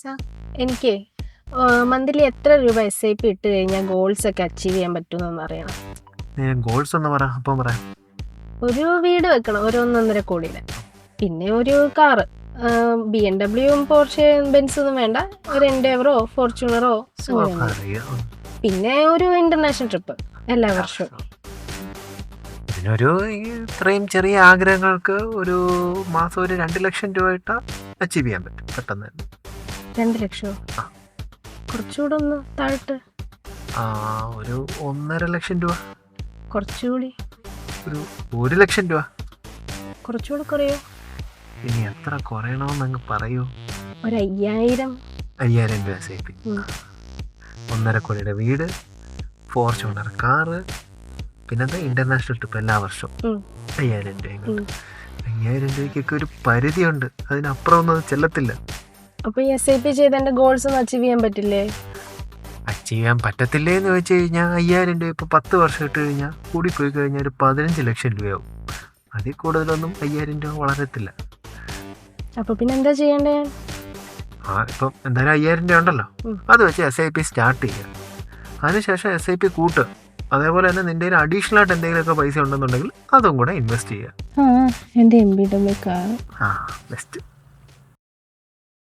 ച്ചാ, എനിക്ക് മന്ത്ലി എത്ര രൂപ SIP ഇട്ട് കഴിഞ്ഞാൽ ഗോൾസ് ഒക്കെ അച്ചീവ് ചെയ്യാൻ പറ്റുമെന്നൊന്ന് അറിയണം. ഗോൾസ് ഒന്ന് പറ, അപ്പം പറയാം. ഒരു വീട് വെക്കണം, ഒരു 1.5 കോടിയുടെ. പിന്നെ ഒരു കാറ്, BMW, പോർഷെ, ബെൻസ് ഒന്നും വേണ്ട, ഒരു എൻഡേവറോ ഫോർച്യൂണറോ അങ്ങനെ. അറിയാം. പിന്നെ ഒരു ഇന്റർനാഷണൽ ട്രിപ്പ് എല്ലാ വർഷവും. ഇതിനൊരു ഇത്രയും ചെറിയ ആഗ്രഹങ്ങൾക്ക് ഒരു മാസം ഒരു 2 ലക്ഷം രൂപ ഇട്ടാ അച്ചീവ് ചെയ്യാൻ പറ്റും പെട്ടെന്ന് തന്നെ. 2 ലക്ഷമോ? കുറച്ചുകൂടെ ഒന്ന് താഴ്ത്ത്. ഒരു 1.5 ലക്ഷം രൂപ, കുറച്ചുകൂടി. ഒരു 1 ലക്ഷം രൂപ. കുറച്ചുകൂടെ കുറയോ? ഇനി എത്ര കുറയണമെന്ന് അങ്ങ് പറയൂ. ഒരു 5,000. 5,000 രൂപ SIP, 1.5 കോടിയുടെ വീട്, ഫോർച്യൂണർ കാറ്, പിന്നെന്താ ഇന്റർനാഷണൽ ട്രിപ്പ് എല്ലാ വർഷവും 5,000 രൂപ. 5,000 രൂപയ്ക്കൊക്കെ ഒരു പരിധിയുണ്ട്, അതിനപ്പുറം ഒന്നും അത് ചെല്ലത്തില്ല. അപ്പൊ ഈ SIP ചെയ്ത് എന്റെ ഗോൾസ് ഒന്നും അച്ചീവ് ചെയ്യാൻ പറ്റില്ലേ? അച്ചീവ് ചെയ്യാൻ പറ്റത്തില്ലേ എന്ന് വെച്ച് കഴിഞ്ഞാൽ 5,000 രൂപ ഇപ്പോൾ 10 വർഷം ഇട്ട് കഴിഞ്ഞാൽ കൂടി പോയി കഴിഞ്ഞാൽ ഒരു 15 ലക്ഷം രൂപയാവും. അതിൽ കൂടുതലൊന്നും 5,000 രൂപ വളരത്തില്ല. അപ്പൊ പിന്നെ എന്താ ചെയ്യണ്ടേ? ഇപ്പം എന്തായാലും 5,000 രൂപ ഉണ്ടല്ലോ, അത് വെച്ച് SIP സ്റ്റാർട്ട് ചെയ്യുക. അതിനുശേഷം SIP കൂട്ടുക. അതേപോലെ തന്നെ നിൻ്റെ അഡീഷണൽ ആയിട്ട് എന്തെങ്കിലുമൊക്കെ പൈസ ഉണ്ടെന്നുണ്ടെങ്കിൽ അതും കൂടെ ഇൻവെസ്റ്റ് ചെയ്യുക. എന്റെ MBW കാർ ബെസ്റ്റ്.